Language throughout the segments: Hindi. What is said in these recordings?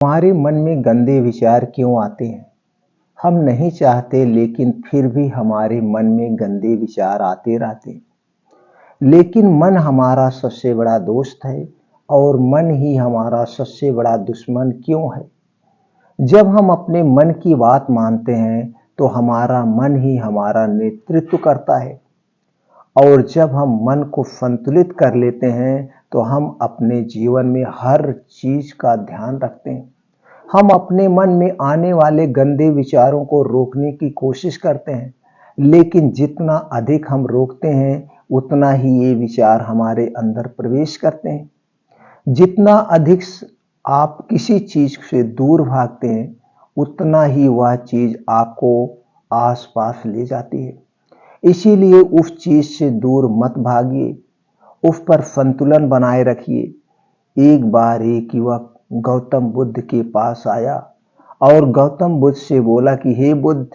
हमारे मन में गंदे विचार क्यों आते हैं? हम नहीं चाहते लेकिन फिर भी हमारे मन में गंदे विचार आते रहते हैं। लेकिन मन हमारा सबसे बड़ा दोस्त है और मन ही हमारा सबसे बड़ा दुश्मन क्यों है? जब हम अपने मन की बात मानते हैं तो हमारा मन ही हमारा नेतृत्व करता है और जब हम मन को संतुलित कर लेते हैं तो हम अपने जीवन में हर चीज का ध्यान रखते हैं। हम अपने मन में आने वाले गंदे विचारों को रोकने की कोशिश करते हैं, लेकिन जितना अधिक हम रोकते हैं उतना ही ये विचार हमारे अंदर प्रवेश करते हैं। जितना अधिक आप किसी चीज से दूर भागते हैं उतना ही वह चीज आपको आसपास ले जाती है। इसीलिए उस चीज से दूर मत भागिए, उस पर संतुलन बनाए रखिए। एक बार एक युवक गौतम बुद्ध के पास आया और गौतम बुद्ध से बोला कि हे बुद्ध,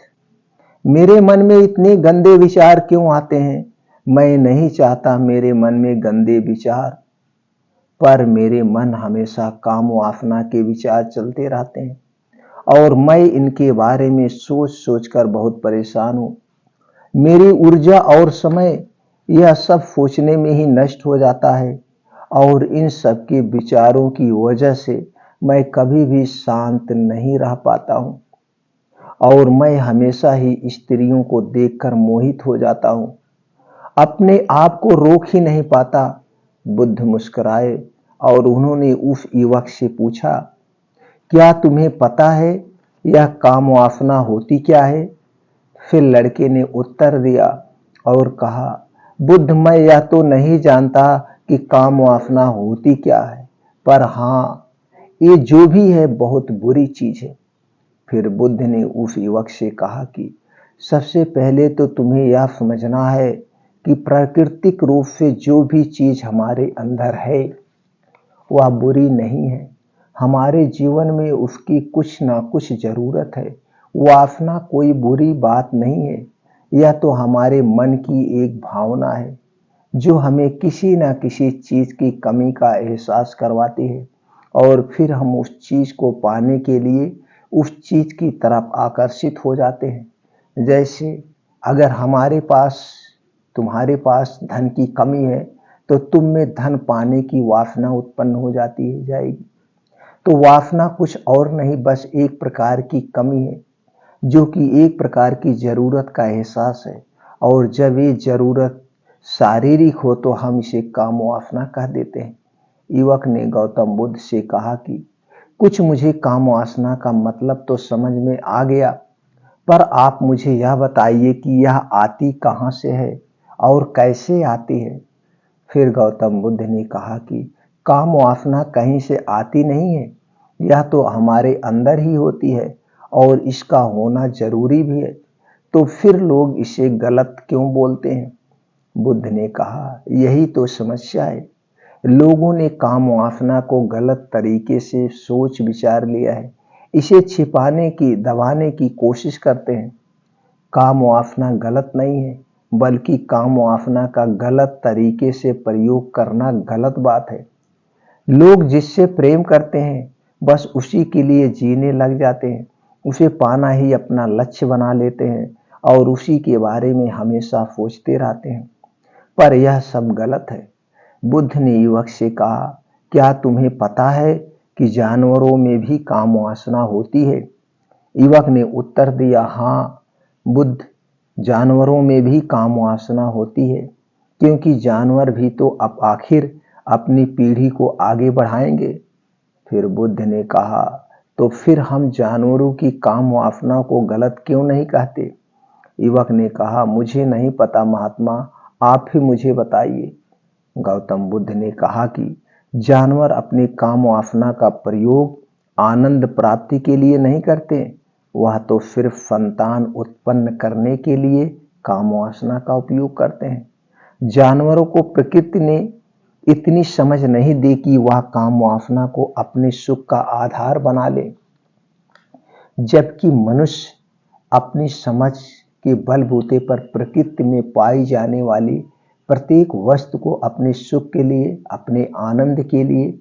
मेरे मन में इतने गंदे विचार क्यों आते हैं? मैं नहीं चाहता मेरे मन में गंदे विचार, पर मेरे मन हमेशा काम वासना के विचार चलते रहते हैं और मैं इनके बारे में सोच सोचकर बहुत परेशान हूँ। मेरी ऊर्जा और समय यह सब सोचने में ही नष्ट हो जाता है और इन सब के विचारों की वजह से मैं कभी भी शांत नहीं रह पाता हूँ और मैं हमेशा ही स्त्रियों को देखकर मोहित हो जाता हूँ। अपने आप को रोक ही नहीं पाता। बुद्ध मुस्कुराए और उन्होंने उस युवक से पूछा, क्या तुम्हें पता है यह काम वासना होती क्या है? फिर लड़के ने उत्तर दिया और कहा, बुद्ध, मैं यह तो नहीं जानता कि काम वासना होती क्या है, पर हाँ, ये जो भी है बहुत बुरी चीज है। फिर बुद्ध ने उस युवक से कहा कि सबसे पहले तो तुम्हें यह समझना है कि प्राकृतिक रूप से जो भी चीज हमारे अंदर है वह बुरी नहीं है। हमारे जीवन में उसकी कुछ ना कुछ जरूरत है। वासना कोई बुरी बात नहीं है, यह तो हमारे मन की एक भावना है जो हमें किसी न किसी चीज की कमी का एहसास करवाती है और फिर हम उस चीज को पाने के लिए उस चीज की तरफ आकर्षित हो जाते हैं। जैसे अगर तुम्हारे पास धन की कमी है तो तुम में धन पाने की वासना उत्पन्न हो जाती है जाएगी। तो वासना कुछ और नहीं, बस एक प्रकार की कमी है जो कि एक प्रकार की जरूरत का एहसास है और जब ये जरूरत शारीरिक हो तो हम इसे काम वासना कह देते हैं। युवक ने गौतम बुद्ध से कहा कि कुछ मुझे काम वासना का मतलब तो समझ में आ गया, पर आप मुझे यह बताइए कि यह आती कहाँ से है और कैसे आती है? फिर गौतम बुद्ध ने कहा कि काम वासना कहीं से आती नहीं है, यह तो हमारे अंदर ही होती है और इसका होना जरूरी भी है। तो फिर लोग इसे गलत क्यों बोलते हैं? बुद्ध ने कहा, यही तो समस्या है। लोगों ने काम वासना को गलत तरीके से सोच विचार लिया है। इसे छिपाने की, दबाने की कोशिश करते हैं। काम वासना गलत नहीं है, बल्कि काम वासना का गलत तरीके से प्रयोग करना गलत बात है। लोग जिससे प्रेम करते हैं बस उसी के लिए जीने लग जाते हैं, उसे पाना ही अपना लक्ष्य बना लेते हैं और उसी के बारे में हमेशा सोचते रहते हैं, पर यह सब गलत है। बुद्ध ने युवक से कहा, क्या तुम्हें पता है कि जानवरों में भी काम वासना होती है? युवक ने उत्तर दिया, हाँ बुद्ध, जानवरों में भी काम वासना होती है, क्योंकि जानवर भी तो अब आखिर अपनी पीढ़ी को आगे बढ़ाएंगे। फिर बुद्ध ने कहा, तो फिर हम जानवरों की काम वासना को गलत क्यों नहीं कहते? युवक ने कहा, मुझे नहीं पता महात्मा, आप ही मुझे बताइए। गौतम बुद्ध ने कहा कि जानवर अपने काम वासना का प्रयोग आनंद प्राप्ति के लिए नहीं करते, वह तो सिर्फ संतान उत्पन्न करने के लिए काम वासना का उपयोग करते हैं। जानवरों को प्रकृति ने इतनी समझ नहीं दी कि वह काम वासना को अपने सुख का आधार बना ले, जबकि मनुष्य अपनी समझ के बलबूते पर प्रकृति में पाई जाने वाली प्रत्येक वस्तु को अपने सुख के लिए, अपने आनंद के लिए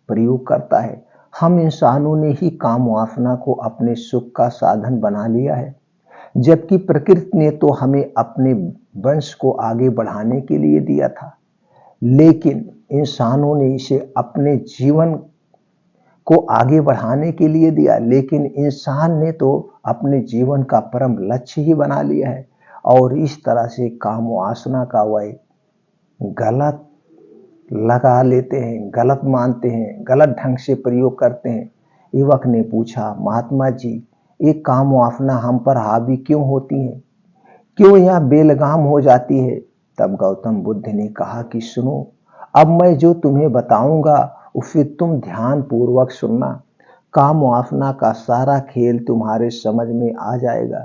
प्रयोग करता है। हम इंसानों ने ही काम वासना को अपने सुख का साधन बना लिया है, जबकि प्रकृति ने तो हमें अपने वंश को आगे बढ़ाने के लिए दिया था। लेकिन इंसानों ने इसे अपने जीवन को आगे बढ़ाने के लिए दिया, लेकिन इंसान ने तो अपने जीवन का परम लक्ष्य ही बना लिया है और इस तरह से काम वासना का वह गलत लगा लेते हैं, गलत मानते हैं, गलत ढंग से प्रयोग करते हैं। युवक ने पूछा, महात्मा जी, ये काम वासना हम पर हावी क्यों होती है, क्यों यह बेलगाम हो जाती है? तब गौतम बुद्ध ने कहा कि सुनो, अब मैं जो तुम्हें बताऊंगा उसे तुम ध्यान पूर्वक सुनना। काम वासना का सारा खेल तुम्हारे समझ में आ जाएगा,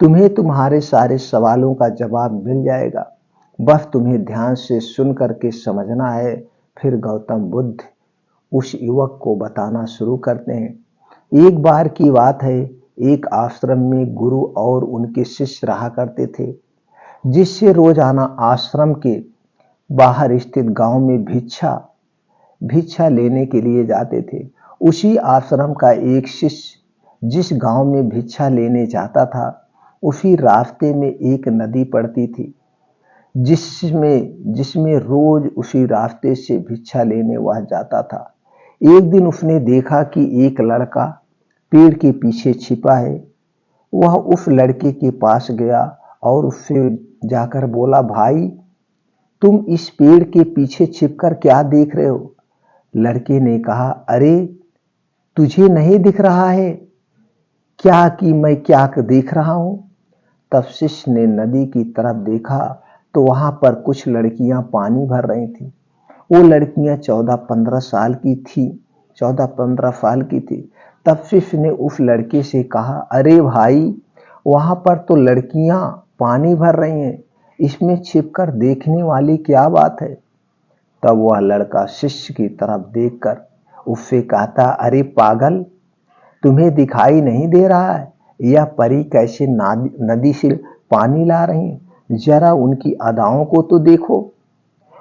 तुम्हें तुम्हारे सारे सवालों का जवाब मिल जाएगा, बस तुम्हें ध्यान से सुन करके समझना है। फिर गौतम बुद्ध उस युवक को बताना शुरू करते हैं। एक बार की बात है, एक आश्रम में गुरु और उनके शिष्य रहा करते थे, जिससे रोजाना आश्रम के बाहर स्थित गांव में भिक्षा लेने के लिए जाते थे। उसी आश्रम का एक शिष्य जिस गांव में भिक्षा लेने जाता था, उसी रास्ते में एक नदी पड़ती थी, जिसमें रोज उसी रास्ते से भिक्षा लेने वह जाता था। एक दिन उसने देखा कि एक लड़का पेड़ के पीछे छिपा है। वह उस लड़के के पास गया और उससे जाकर बोला, भाई, तुम इस पेड़ के पीछे छिपकर क्या देख रहे हो? लड़के ने कहा, अरे, तुझे नहीं दिख रहा है क्या कि मैं क्या देख रहा हूं? तब शिष्य ने नदी की तरफ देखा तो वहां पर कुछ लड़कियां पानी भर रही थी। वो लड़कियां 14-15 साल की थी, 14-15 साल की थी। तब शिष्य ने उस लड़के से कहा, अरे भाई, वहां पर तो लड़कियां पानी भर रही हैं, इसमें छिपकर देखने वाली क्या बात है? तब वह लड़का शिष्य की तरफ देखकर उससे कहता, अरे पागल, तुम्हें दिखाई नहीं दे रहा है यह परी कैसे नदी से पानी ला रही हैं? जरा उनकी अदाओं को तो देखो,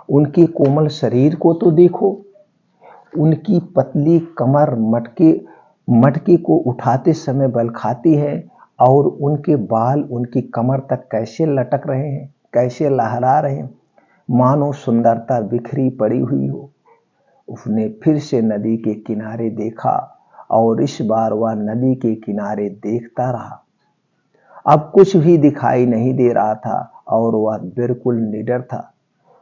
उनके कोमल शरीर को तो देखो, उनकी पतली कमर मटके मटके को उठाते समय बल खाती है और उनके बाल उनकी कमर तक कैसे लटक रहे हैं, कैसे लहरा रहे हैं, मानो सुंदरता बिखरी पड़ी हुई हो। उसने फिर से नदी के किनारे देखा और इस बार वह नदी के किनारे देखता रहा। अब कुछ भी दिखाई नहीं दे रहा था और वह बिल्कुल निडर था।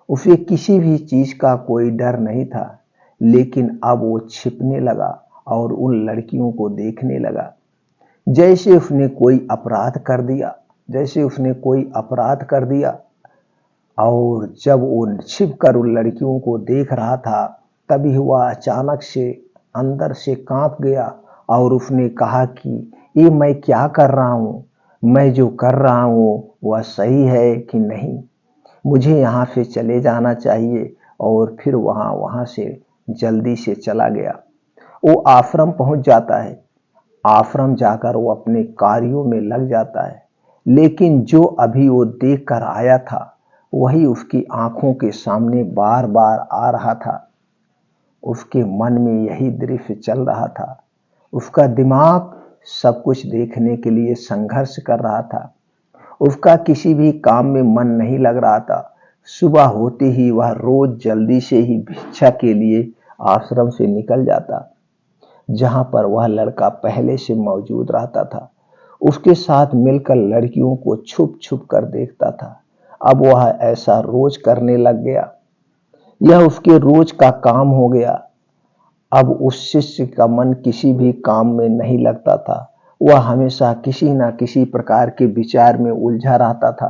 उसे किसी भी चीज का कोई डर नहीं था, लेकिन अब वो छिपने लगा और उन लड़कियों को देखने लगा जैसे उसने कोई अपराध कर दिया, जैसे उसने कोई अपराध कर दिया। और जब वो छिप कर उन लड़कियों को देख रहा था, तभी वह अचानक से अंदर से कांप गया और उसने कहा कि ये मैं क्या कर रहा हूँ, मैं जो कर रहा हूँ वह सही है कि नहीं, मुझे यहाँ से चले जाना चाहिए। और फिर वहां से जल्दी से चला गया। वो आश्रम पहुंच जाता है। आश्रम जाकर वो अपने कार्यों में लग जाता है, लेकिन जो अभी वो देख कर आया था वही उसकी आंखों के सामने बार बार आ रहा था। उसके मन में यही दृश्य चल रहा था। उसका दिमाग सब कुछ देखने के लिए संघर्ष कर रहा था। उसका किसी भी काम में मन नहीं लग रहा था। सुबह होते ही वह रोज जल्दी से ही भिक्षा के लिए आश्रम से निकल जाता, जहां पर वह लड़का पहले से मौजूद रहता था। उसके साथ मिलकर लड़कियों को छुप छुप कर देखता था। अब वह ऐसा रोज करने लग गया, यह उसके रोज का काम हो गया। अब उस शिष्य का मन किसी भी काम में नहीं लगता था। वह हमेशा किसी न किसी प्रकार के विचार में उलझा रहता था।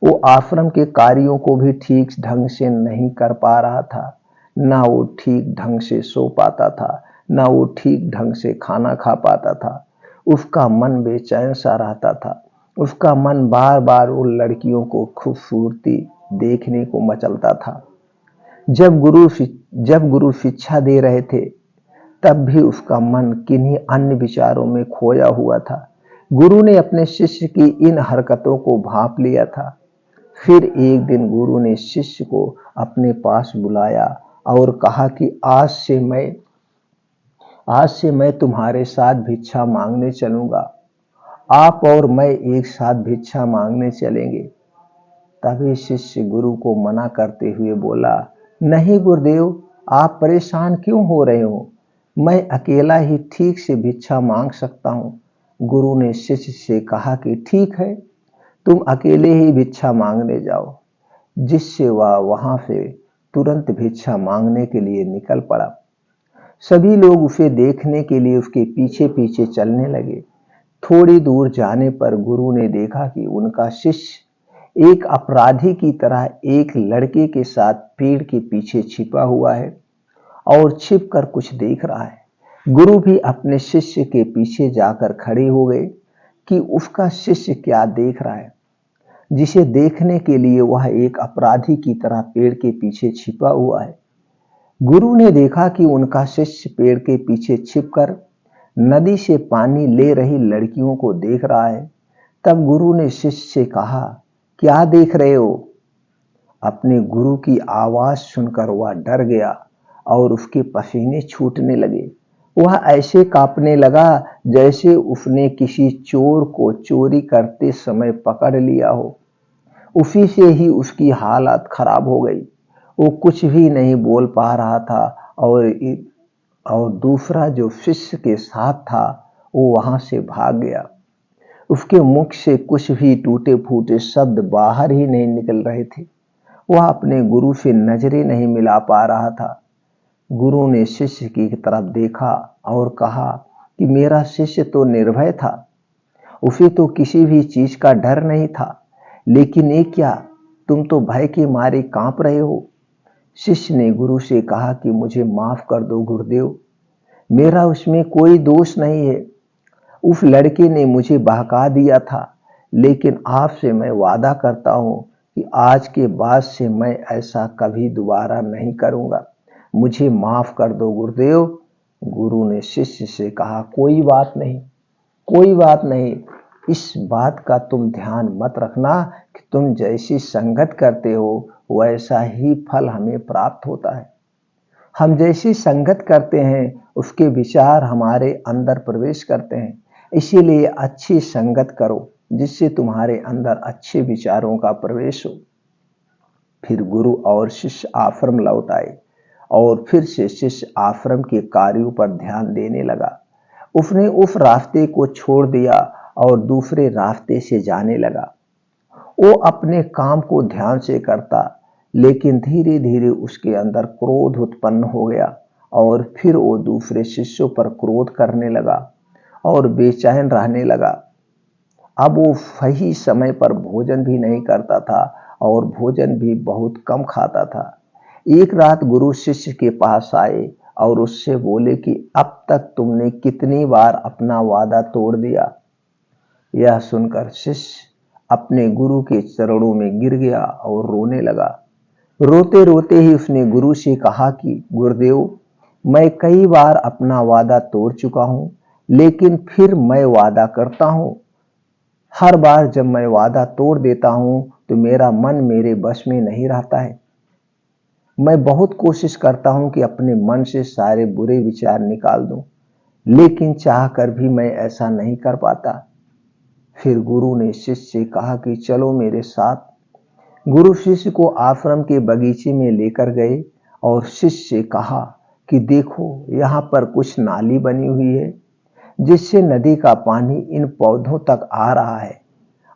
वो आश्रम के कार्यों को भी ठीक ढंग से नहीं कर पा रहा था। ना वो ठीक ढंग से सो पाता था, ना वो ठीक ढंग से खाना खा पाता था। उसका मन बेचैन सा रहता था। उसका मन बार बार उन लड़कियों को खूबसूरती देखने को मचलता था। जब गुरु शिक्षा दे रहे थे, तब भी उसका मन किन्हीं अन्य विचारों में खोया हुआ था। गुरु ने अपने शिष्य की इन हरकतों को भांप लिया था। फिर एक दिन गुरु ने शिष्य को अपने पास बुलाया और कहा कि आज से मैं आज से मैं तुम्हारे साथ भिक्षा मांगने चलूंगा। आप और मैं एक साथ भिक्षा मांगने चलेंगे। तभी शिष्य गुरु को मना करते हुए बोला, नहीं गुरुदेव, आप परेशान क्यों हो रहे हो? मैं अकेला ही ठीक से भिक्षा मांग सकता हूँ। गुरु ने शिष्य से कहा कि ठीक है, तुम अकेले ही भिक्षा मांगने जाओ। जिससे वह वहां से तुरंत भिक्षा मांगने के लिए निकल पड़ा। सभी लोग उसे देखने के लिए उसके पीछे पीछे चलने लगे। थोड़ी दूर जाने पर गुरु ने देखा कि उनका शिष्य एक अपराधी की तरह एक लड़के के साथ पेड़ के पीछे छिपा हुआ है और छिपकर कुछ देख रहा है। गुरु भी अपने शिष्य के पीछे जाकर खड़े हो गए कि उसका शिष्य क्या देख रहा है, जिसे देखने के लिए वह एक अपराधी की तरह पेड़ के पीछे छिपा हुआ है। गुरु ने देखा कि उनका शिष्य पेड़ के पीछे छिपकर नदी से पानी ले रही लड़कियों को देख रहा है। तब गुरु ने शिष्य से कहा, क्या देख रहे हो? अपने गुरु की आवाज सुनकर वह डर गया और उसके पसीने छूटने लगे। वह ऐसे कांपने लगा जैसे उसने किसी चोर को चोरी करते समय पकड़ लिया हो। उसी से ही उसकी हालत खराब हो गई। वो कुछ भी नहीं बोल पा रहा था और दूसरा जो शिष्य के साथ था वो वहां से भाग गया। उसके मुख से कुछ भी टूटे फूटे शब्द बाहर ही नहीं निकल रहे थे। वह अपने गुरु से नजरें नहीं मिला पा रहा था। गुरु ने शिष्य की तरफ देखा और कहा कि मेरा शिष्य तो निर्भय था, उसे तो किसी भी चीज का डर नहीं था, लेकिन ये क्या, तुम तो भय के मारे कांप रहे हो। शिष्य ने गुरु से कहा कि मुझे माफ कर दो गुरुदेव, मेरा उसमें कोई दोष नहीं है। उस लड़के ने मुझे बहका दिया था, लेकिन आपसे मैं वादा करता हूं कि आज के बाद से मैं ऐसा कभी दोबारा नहीं करूंगा। मुझे माफ कर दो गुरुदेव। गुरु ने शिष्य से कहा, कोई बात नहीं, कोई बात नहीं। इस बात का तुम ध्यान मत रखना कि तुम जैसी संगत करते हो वैसा ही फल हमें प्राप्त होता है। हम जैसी संगत करते हैं उसके विचार हमारे अंदर प्रवेश करते हैं। इसीलिए अच्छी संगत करो जिससे तुम्हारे अंदर अच्छे विचारों का प्रवेश हो। फिर गुरु और शिष्य आश्रम लौट आए और फिर से शिष्य आश्रम के कार्यों पर ध्यान देने लगा। उसने उस रास्ते को छोड़ दिया और दूसरे रास्ते से जाने लगा। वो अपने काम को ध्यान से करता, लेकिन धीरे धीरे उसके अंदर क्रोध उत्पन्न हो गया और फिर वो दूसरे शिष्यों पर क्रोध करने लगा और बेचैन रहने लगा। अब वो सही समय पर भोजन भी नहीं करता था और भोजन भी बहुत कम खाता था। एक रात गुरु शिष्य के पास आए और उससे बोले कि अब तक तुमने कितनी बार अपना वादा तोड़ दिया। यह सुनकर शिष्य अपने गुरु के चरणों में गिर गया और रोने लगा। रोते रोते ही उसने गुरु से कहा कि गुरुदेव, मैं कई बार अपना वादा तोड़ चुका हूं, लेकिन फिर मैं वादा करता हूं। हर बार जब मैं वादा तोड़ देता हूं तो मेरा मन मेरे बस में नहीं रहता है। मैं बहुत कोशिश करता हूं कि अपने मन से सारे बुरे विचार निकाल दूं, लेकिन चाह कर भी मैं ऐसा नहीं कर पाता। फिर गुरु ने शिष्य से कहा कि चलो मेरे साथ। गुरु शिष्य को आश्रम के बगीचे में लेकर गए और शिष्य से कहा कि देखो, यहाँ पर कुछ नाली बनी हुई है जिससे नदी का पानी इन पौधों तक आ रहा है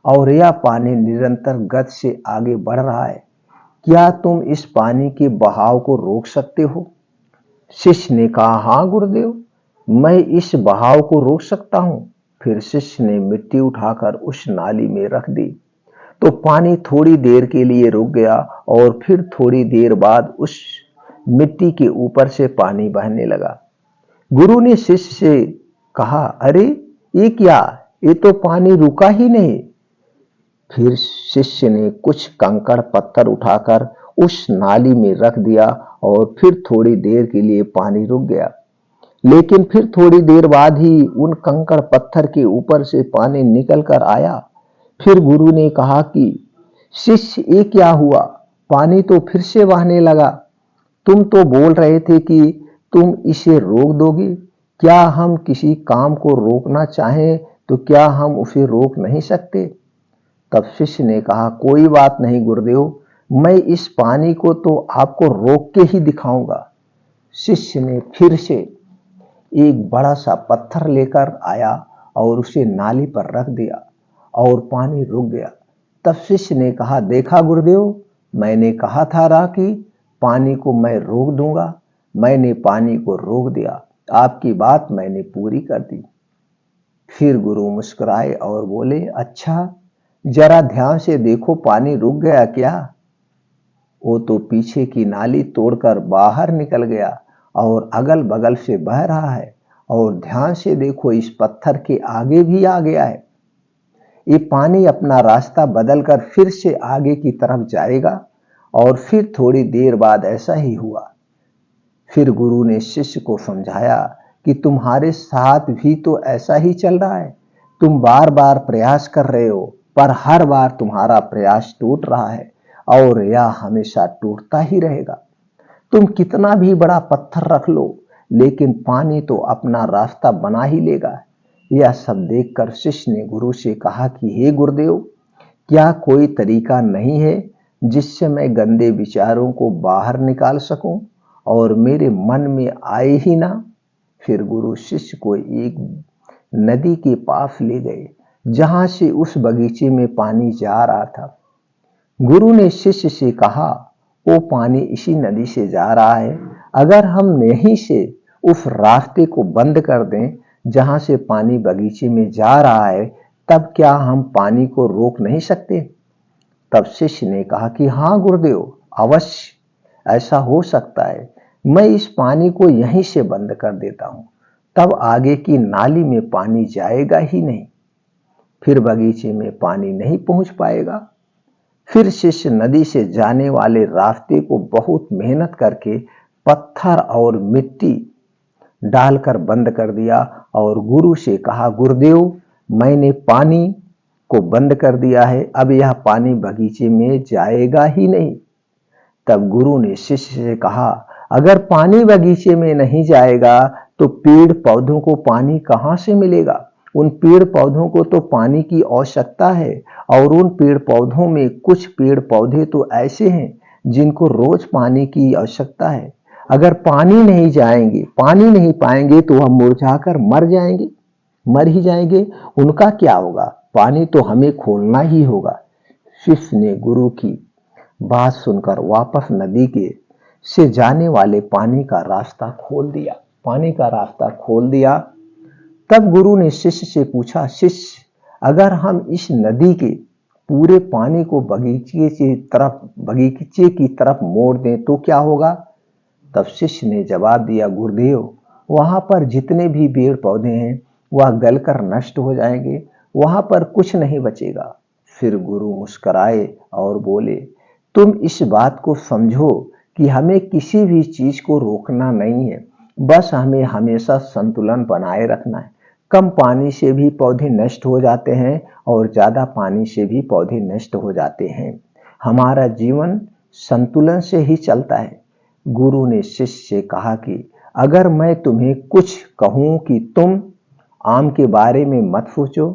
और यह पानी निरंतर गति से आगे बढ़ रहा है। क्या तुम इस पानी के बहाव को रोक सकते हो? शिष्य ने कहा, हाँ गुरुदेव, मैं इस बहाव को रोक सकता हूं। फिर शिष्य ने मिट्टी उठाकर उस नाली में रख दी तो पानी थोड़ी देर के लिए रुक गया और फिर थोड़ी देर बाद उस मिट्टी के ऊपर से पानी बहने लगा। गुरु ने शिष्य से कहा, अरे ये क्या, ये तो पानी रुका ही नहीं। फिर शिष्य ने कुछ कंकड़ पत्थर उठाकर उस नाली में रख दिया और फिर थोड़ी देर के लिए पानी रुक गया, लेकिन फिर थोड़ी देर बाद ही उन कंकड़ पत्थर के ऊपर से पानी निकल कर आया। फिर गुरु ने कहा कि शिष्य, ये क्या हुआ, पानी तो फिर से बहने लगा। तुम तो बोल रहे थे कि तुम इसे रोक दोगे, क्या हम किसी काम को रोकना चाहें तो क्या हम उसे रोक नहीं सकते? तब शिष्य ने कहा, कोई बात नहीं गुरुदेव, मैं इस पानी को तो आपको रोक के ही दिखाऊंगा। शिष्य ने फिर से एक बड़ा सा पत्थर लेकर आया और उसे नाली पर रख दिया और पानी रुक गया। तब शिष्य ने कहा, देखा गुरुदेव, मैंने कहा था ना कि पानी को मैं रोक दूंगा। मैंने पानी को रोक दिया, आपकी बात मैंने पूरी कर दी। फिर गुरु मुस्कुराए और बोले, अच्छा, जरा ध्यान से देखो, पानी रुक गया क्या? वो तो पीछे की नाली तोड़कर बाहर निकल गया और अगल बगल से बह रहा है। और ध्यान से देखो, इस पत्थर के आगे भी आ गया है। ये पानी अपना रास्ता बदलकर फिर से आगे की तरफ जाएगा। और फिर थोड़ी देर बाद ऐसा ही हुआ। फिर गुरु ने शिष्य को समझाया कि तुम्हारे साथ भी तो ऐसा ही चल रहा है। तुम बार बार प्रयास कर रहे हो, पर हर बार तुम्हारा प्रयास टूट रहा है और यह हमेशा टूटता ही रहेगा। तुम कितना भी बड़ा पत्थर रख लो, लेकिन पानी तो अपना रास्ता बना ही लेगा। यह सब देखकर शिष्य ने गुरु से कहा कि हे गुरुदेव, क्या कोई तरीका नहीं है जिससे मैं गंदे विचारों को बाहर निकाल सकूं और मेरे मन में आए ही ना? फिर गुरु शिष्य को एक नदी के पास ले गए जहां से उस बगीचे में पानी जा रहा था। गुरु ने शिष्य से कहा, वो पानी इसी नदी से जा रहा है। अगर हम यहीं से उस रास्ते को बंद कर दें जहां से पानी बगीचे में जा रहा है, तब क्या हम पानी को रोक नहीं सकते? तब शिष्य ने कहा कि हाँ गुरुदेव, अवश्य ऐसा हो सकता है। मैं इस पानी को यहीं से बंद कर देता हूं, तब आगे की नाली में पानी जाएगा ही नहीं, फिर बगीचे में पानी नहीं पहुंच पाएगा। फिर शिष्य नदी से जाने वाले रास्ते को बहुत मेहनत करके पत्थर और मिट्टी डालकर बंद कर दिया और गुरु से कहा, गुरुदेव, मैंने पानी को बंद कर दिया है, अब यह पानी बगीचे में जाएगा ही नहीं। तब गुरु ने शिष्य से कहा, अगर पानी बगीचे में नहीं जाएगा तो पेड़ पौधों को पानी कहां से मिलेगा? उन पेड़ पौधों को तो पानी की आवश्यकता है और उन पेड़ पौधों में कुछ पेड़ पौधे तो ऐसे हैं जिनको रोज पानी की आवश्यकता है। अगर पानी नहीं जाएंगे, पानी नहीं पाएंगे तो हम मुरझाकर मर जाएंगे, मर ही जाएंगे। उनका क्या होगा? पानी तो हमें खोलना ही होगा। शिष्य ने गुरु की बात सुनकर वापस नदी के से जाने वाले पानी का रास्ता खोल दिया, पानी का रास्ता खोल दिया। तब गुरु ने शिष्य से पूछा, शिष्य, अगर हम इस नदी के पूरे पानी को बगीचे की तरफ मोड़ दें तो क्या होगा? तब शिष्य ने जवाब दिया, गुरुदेव, वहां पर जितने भी पेड़ पौधे हैं वह गलकर नष्ट हो जाएंगे, वहां पर कुछ नहीं बचेगा। फिर गुरु मुस्कुराए और बोले, तुम इस बात को समझो कि हमें किसी भी चीज को रोकना नहीं है, बस हमें हमेशा संतुलन बनाए रखना है। कम पानी से भी पौधे नष्ट हो जाते हैं और ज्यादा पानी से भी पौधे नष्ट हो जाते हैं। हमारा जीवन संतुलन से ही चलता है। गुरु ने शिष्य से कहा कि अगर मैं तुम्हें कुछ कहूं कि तुम आम के बारे में मत सोचो,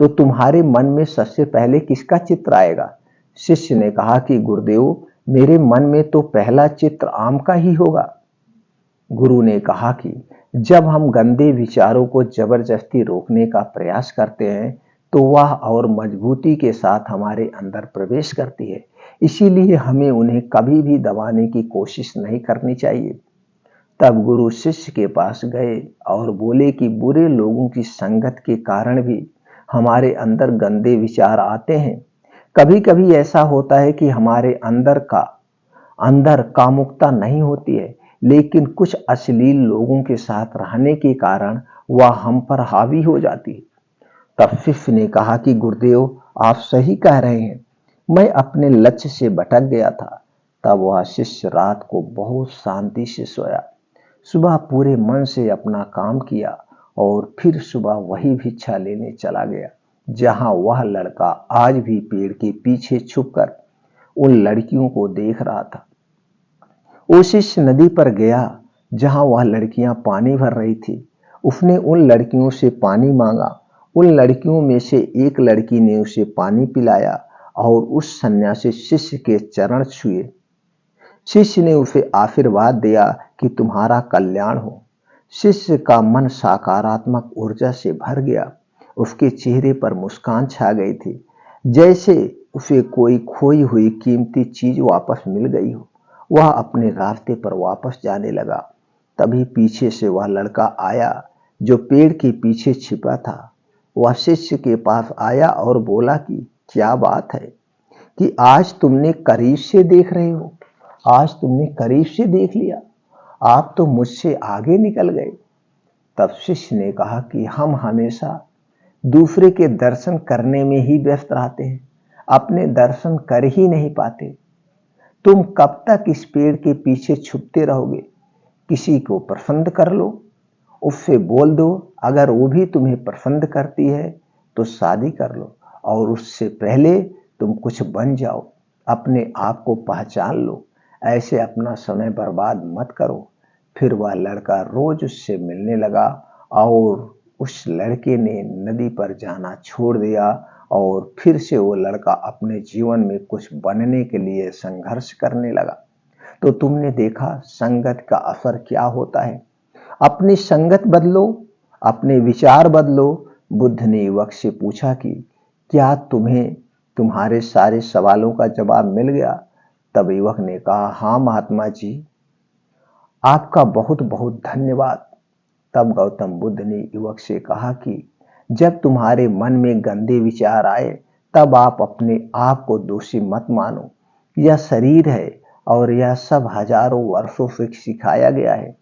तो तुम्हारे मन में सबसे पहले किसका चित्र आएगा? शिष्य ने कहा कि गुरुदेव, मेरे मन में तो पहला चित्र आम का ही होगा। गुरु ने कहा कि जब हम गंदे विचारों को जबरदस्ती रोकने का प्रयास करते हैं तो वह और मजबूती के साथ हमारे अंदर प्रवेश करती है। इसीलिए हमें उन्हें कभी भी दबाने की कोशिश नहीं करनी चाहिए। तब गुरु शिष्य के पास गए और बोले कि बुरे लोगों की संगत के कारण भी हमारे अंदर गंदे विचार आते हैं। कभी कभी ऐसा होता है कि हमारे अंदर कामुकता नहीं होती है, लेकिन कुछ अश्लील लोगों के साथ रहने के कारण वह हम पर हावी हो जाती है। तब शिष्य ने कहा कि गुरुदेव, आप सही कह रहे हैं, मैं अपने लक्ष्य से भटक गया था। तब वह शिष्य रात को बहुत शांति से सोया। सुबह पूरे मन से अपना काम किया और फिर सुबह वही भिक्षा लेने चला गया जहां वह लड़का आज भी पेड़ के पीछे छुपकर उन लड़कियों को देख रहा था। वो शिष्य नदी पर गया जहां वह लड़कियां पानी भर रही थी उसने उन लड़कियों से पानी मांगा। उन लड़कियों में से एक लड़की ने उसे पानी पिलाया और उस सन्यासी शिष्य के चरण छुए। शिष्य ने उसे आशीर्वाद दिया कि तुम्हारा कल्याण हो। शिष्य का मन सकारात्मक ऊर्जा से भर गया। उसके चेहरे पर मुस्कान छा गई थी, जैसे उसे कोई खोई हुई कीमती चीज वापस मिल गई हो। वह अपने रास्ते पर वापस जाने लगा। तभी पीछे से वह लड़का आया जो पेड़ के पीछे छिपा था। वह शिष्य के पास आया और बोला कि क्या बात है कि आज तुमने करीब से देख रहे हो, आज तुमने करीब से देख लिया, आप तो मुझसे आगे निकल गए। तब शिष्य ने कहा कि हम हमेशा दूसरे के दर्शन करने में ही व्यस्त रहते हैं, अपने दर्शन कर ही नहीं पाते। तुम कब तक इस पेड़ के पीछे छुपते रहोगे? किसी को पसंद कर लो, उससे बोल दो, अगर वो भी तुम्हें पसंद करती है तो शादी कर लो, और उससे पहले तुम कुछ बन जाओ, अपने आप को पहचान लो। ऐसे अपना समय बर्बाद मत करो। फिर वह लड़का रोज उससे मिलने लगा और उस लड़के ने नदी पर जाना छोड़ दिया और फिर से वो लड़का अपने जीवन में कुछ बनने के लिए संघर्ष करने लगा। तो तुमने देखा संगत का असर क्या होता है। अपनी संगत बदलो, अपने विचार बदलो। बुद्ध ने युवक से पूछा कि क्या तुम्हें तुम्हारे सारे सवालों का जवाब मिल गया? तब युवक ने कहा, हाँ महात्मा जी, आपका बहुत बहुत धन्यवाद। तब गौतम बुद्ध ने युवक से कहा कि जब तुम्हारे मन में गंदे विचार आए तब आप अपने आप को दोषी मत मानो। यह शरीर है और यह सब हजारों वर्षों से सिखाया गया है।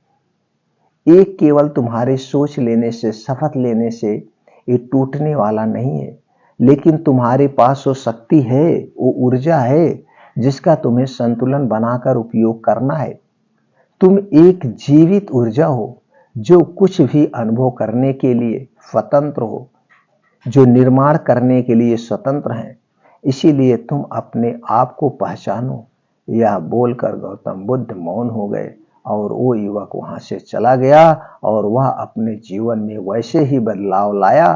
एक केवल तुम्हारे सोच लेने से, शपथ लेने से ये टूटने वाला नहीं है, लेकिन तुम्हारे पास वो शक्ति है, वो ऊर्जा है जिसका तुम्हें संतुलन बनाकर उपयोग करना है। तुम एक जीवित ऊर्जा हो जो कुछ भी अनुभव करने के लिए स्वतंत्र हो, जो निर्माण करने के लिए स्वतंत्र हैं। इसीलिए तुम अपने आप को पहचानो। यह बोलकर गौतम बुद्ध मौन हो गए और वो युवक वहां से चला गया और वह अपने जीवन में वैसे ही बदलाव लाया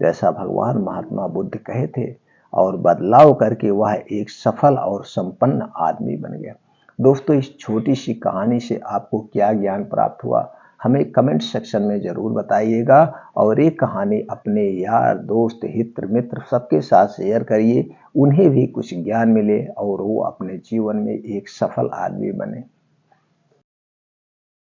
जैसा भगवान महात्मा बुद्ध कहे थे, और बदलाव करके वह एक सफल और संपन्न आदमी बन गया। दोस्तों, इस छोटी सी कहानी से आपको क्या ज्ञान प्राप्त हुआ, हमें कमेंट सेक्शन में जरूर बताइएगा। और ये कहानी अपने यार, दोस्त, हित मित्र सबके साथ शेयर करिए, उन्हें भी कुछ ज्ञान मिले और वो अपने जीवन में एक सफल आदमी बने।